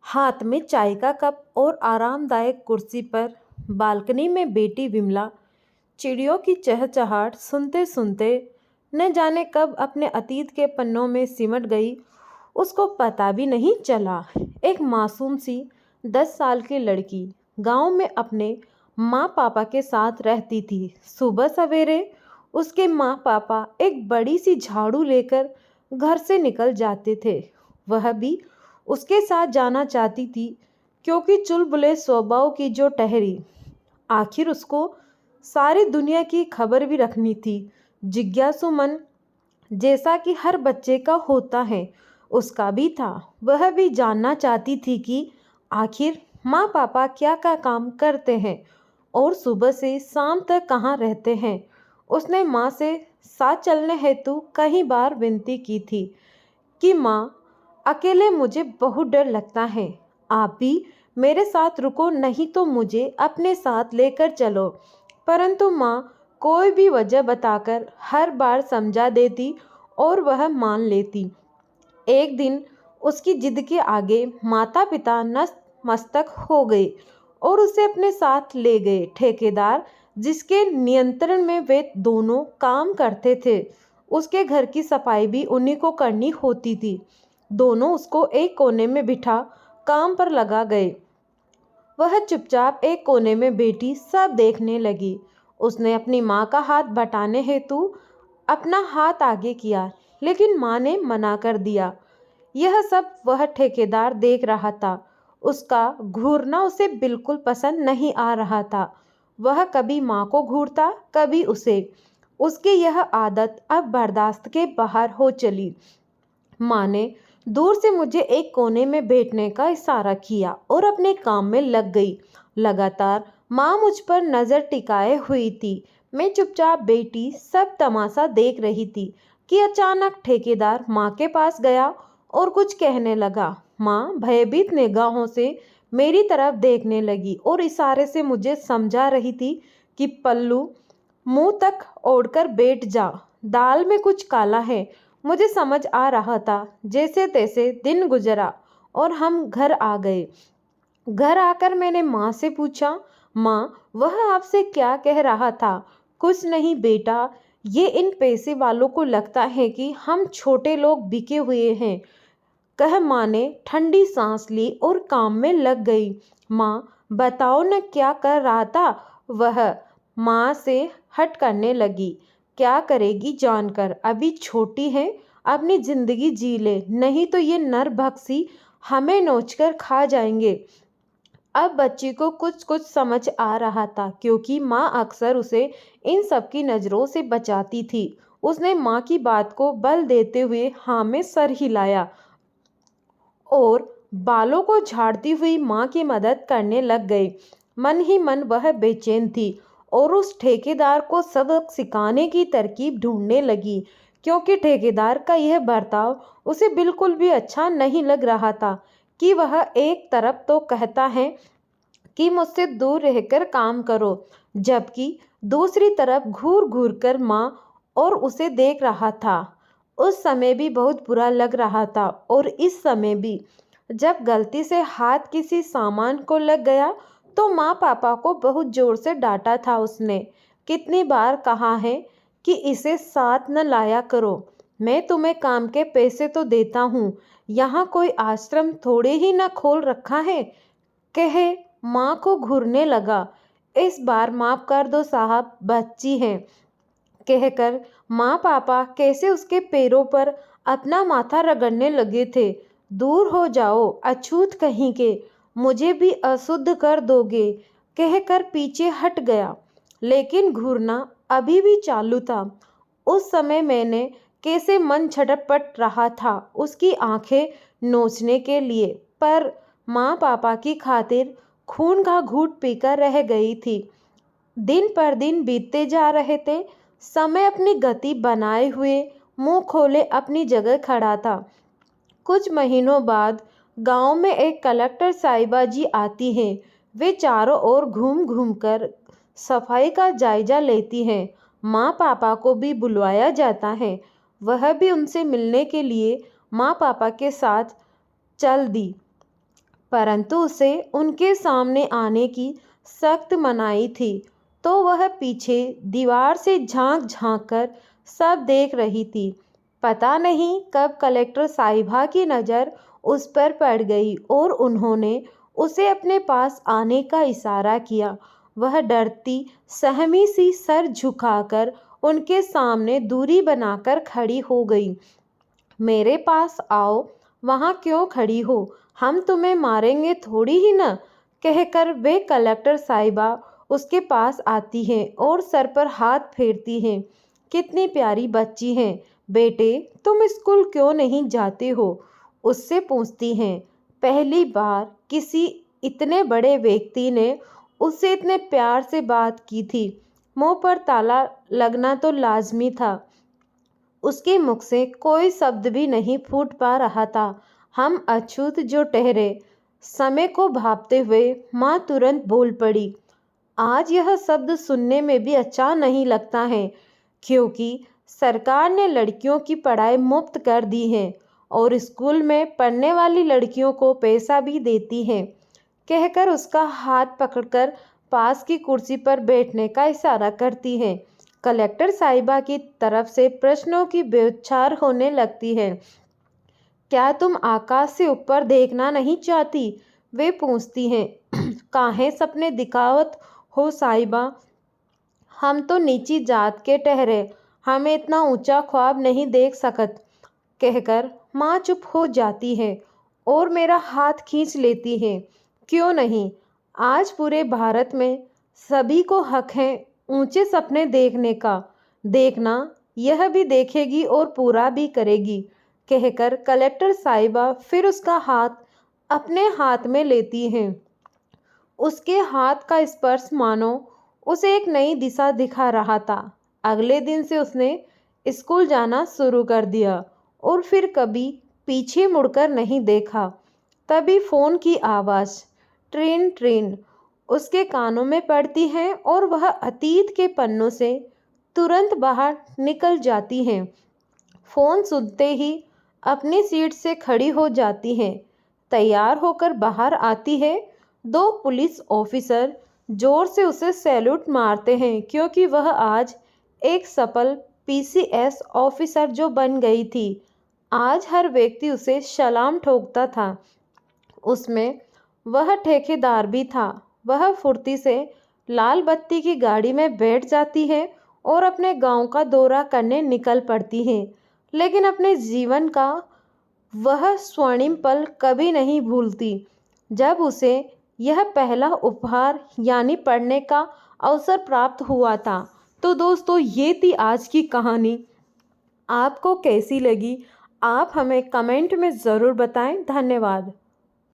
हाथ में चाय का कप और आरामदायक कुर्सी पर बालकनी में बेटी विमला चिड़ियों की चहचहाट सुनते सुनते न जाने कब अपने अतीत के पन्नों में सिमट गई। उसको पता भी नहीं चला। एक मासूम सी 10 साल की लड़की गांव में अपने माँ पापा के साथ रहती थी। सुबह सवेरे उसके माँ पापा एक बड़ी सी झाड़ू लेकर घर से निकल जाते थे। वह भी उसके साथ जाना चाहती थी, क्योंकि चुलबुले स्वभाव की जो ठहरी, आखिर उसको सारी दुनिया की खबर भी रखनी थी। जिज्ञासु मन जैसा कि हर बच्चे का होता है, उसका भी था। वह भी जानना चाहती थी कि आखिर माँ पापा क्या क्या काम करते हैं और सुबह से शाम तक कहाँ रहते हैं। उसने माँ से साथ चलने हेतु कई बार विनती की थी कि माँ, अकेले मुझे बहुत डर लगता है, आप भी मेरे साथ रुको, नहीं तो मुझे अपने साथ लेकर चलो। परंतु माँ कोई भी वजह बताकर हर बार समझा देती और वह मान लेती। एक दिन उसकी जिद के आगे माता पिता नतमस्तक हो गए और उसे अपने साथ ले गए। ठेकेदार जिसके नियंत्रण में वे दोनों काम करते थे, उसके घर की सफाई भी उन्हीं को करनी होती थी। दोनों उसको एक कोने में बिठा काम पर लगा गए। वह चुपचाप एक कोने में बैठी सब देखने लगी। उसने अपनी माँ का हाथ बटाने हेतु अपना हाथ आगे किया, लेकिन माँ ने मना कर दिया। यह सब वह ठेकेदार देख रहा था। उसका घूरना उसे बिल्कुल पसंद नहीं आ रहा था। वह कभी माँ को घूरता, कभी उसे। उसकी यह आदत अब बर्दाश्त के बाहर हो चली। माँ ने दूर से मुझे एक कोने में बैठने का इशारा किया और अपने काम में लग गई। लगातार माँ मुझ पर नज़र टिकाए हुई थी। मैं चुपचाप बैठी सब तमाशा देख रही थी कि अचानक ठेकेदार माँ के पास गया और कुछ कहने लगा। माँ भयभीत निगाहों से मेरी तरफ देखने लगी और इशारे से मुझे समझा रही थी कि पल्लू, मुंह तक ओढ़कर बैठ जा, दाल में कुछ काला है। मुझे समझ आ रहा था। जैसे तैसे दिन गुजरा और हम घर आ गए। घर आकर मैंने माँ से पूछा, माँ वह आपसे क्या कह रहा था? कुछ नहीं बेटा, ये इन पैसे वालों को लगता है कि हम छोटे लोग बिके हुए हैं, कह माँ ने ठंडी सांस ली और काम में लग गई। माँ बताओ न क्या कर रहा था वह? माँ से हट करने लगी। क्या करेगी जानकर, अभी छोटी है, अपनी जिंदगी जी ले, नहीं तो ये नरभक्षी हमें नोचकर खा जाएंगे। अब बच्ची को कुछ कुछ समझ आ रहा था, क्योंकि माँ अक्सर उसे इन सब की नज़रों से बचाती थी। उसने माँ की बात को बल देते हुए हाँ में सर हिलाया और बालों को झाड़ती हुई माँ की मदद करने लग गई। मन ही मन वह बेचैन थी और उस ठेकेदार को सबक सिखाने की तरकीब ढूंढने लगी, क्योंकि ठेकेदार का यह बर्ताव उसे बिल्कुल भी अच्छा नहीं लग रहा था कि वह एक तरफ तो कहता है कि मुझसे दूर रहकर काम करो, जबकि दूसरी तरफ घूर घूर कर माँ और उसे देख रहा था। उस समय भी बहुत बुरा लग रहा था और इस समय भी। जब गलती से हाथ किसी सामान को लग गया तो माँ पापा को बहुत जोर से डांटा था उसने। कितनी बार कहा है कि इसे साथ न लाया करो, मैं तुम्हें काम के पैसे तो देता हूँ, यहाँ कोई आश्रम थोड़े ही न खोल रखा है, कहे माँ को घूरने लगा। इस बार माफ कर दो साहब, बच्ची है, कहकर माँ पापा कैसे उसके पैरों पर अपना माथा रगड़ने लगे थे। दूर हो जाओ अछूत कहीं के, मुझे भी अशुद्ध कर दोगे, कहकर पीछे हट गया। लेकिन घूरना अभी भी चालू था। उस समय मैंने कैसे मन छटपट रहा था उसकी आंखें नोचने के लिए, पर माँ पापा की खातिर खून का घूंट पीकर रह गई थी। दिन पर दिन बीतते जा रहे थे। समय अपनी गति बनाए हुए मुंह खोले अपनी जगह खड़ा था। कुछ महीनों बाद गांव में एक कलेक्टर साहिबा जी आती हैं। वे चारों ओर घूम घूम कर सफाई का जायजा लेती हैं। माँ पापा को भी बुलवाया जाता है। वह भी उनसे मिलने के लिए माँ पापा के साथ चल दी। परंतु उसे उनके सामने आने की सख्त मनाही थी, तो वह पीछे दीवार से झांक झांक कर सब देख रही थी। पता नहीं कब कलेक्टर साहिबा की नज़र उस पर पड़ गई और उन्होंने उसे अपने पास आने का इशारा किया। वह डरती सहमी सी सर झुकाकर उनके सामने दूरी बनाकर खड़ी हो गई। मेरे पास आओ, वहाँ क्यों खड़ी हो, हम तुम्हें मारेंगे थोड़ी ही ना, कहकर वे कलेक्टर साहिबा उसके पास आती हैं और सर पर हाथ फेरती हैं। कितनी प्यारी बच्ची हैं, बेटे तुम स्कूल क्यों नहीं जाते हो, उससे पूछती हैं। पहली बार किसी इतने बड़े व्यक्ति ने उससे इतने प्यार से बात की थी। मुंह पर ताला लगना तो लाजमी था। उसके मुख से कोई शब्द भी नहीं फूट पा रहा था। हम अछूत जो ठहरे। समय को भांपते हुए माँ तुरंत बोल पड़ी। आज यह शब्द सुनने में भी अच्छा नहीं लगता है, क्योंकि सरकार ने लड़कियों की पढ़ाई मुफ्त कर दी है और स्कूल में पढ़ने वाली लड़कियों को पैसा भी देती है, कहकर उसका हाथ पकड़कर पास की कुर्सी पर बैठने का इशारा करती है। कलेक्टर साहिबा की तरफ से प्रश्नों की बौछार होने लगती है। क्या तुम आकाश से ऊपर देखना नहीं चाहती, वे पूछती हैं। काहे सपने दिखावत हो साहिबा, हम तो नीची जात के ठहरे, हमें इतना ऊंचा ख्वाब नहीं देख सकत, कहकर माँ चुप हो जाती है और मेरा हाथ खींच लेती है। क्यों नहीं, आज पूरे भारत में सभी को हक है ऊंचे सपने देखने का। देखना, यह भी देखेगी और पूरा भी करेगी, कहकर कलेक्टर साहिबा फिर उसका हाथ अपने हाथ में लेती हैं। उसके हाथ का स्पर्श मानो उसे एक नई दिशा दिखा रहा था। अगले दिन से उसने स्कूल जाना शुरू कर दिया और फिर कभी पीछे मुड़कर नहीं देखा। तभी फ़ोन की आवाज़, ट्रेन ट्रेन, उसके कानों में पड़ती है और वह अतीत के पन्नों से तुरंत बाहर निकल जाती हैं। फ़ोन सुनते ही अपनी सीट से खड़ी हो जाती हैं। तैयार होकर बाहर आती है। दो पुलिस ऑफिसर जोर से उसे सैल्यूट मारते हैं, क्योंकि वह आज एक सफल पीसीएस ऑफिसर जो बन गई थी। आज हर व्यक्ति उसे सलाम ठोकता था। उसमें वह ठेकेदार भी था। वह फुर्ती से लाल बत्ती की गाड़ी में बैठ जाती है और अपने गांव का दौरा करने निकल पड़ती है, लेकिन अपने जीवन का वह स्वर्णिम पल कभी नहीं भूलती, जब उसे यह पहला उपहार यानी पढ़ने का अवसर प्राप्त हुआ था। तो दोस्तों, ये थी आज की कहानी। आपको कैसी लगी, आप हमें कमेंट में ज़रूर बताएं। धन्यवाद।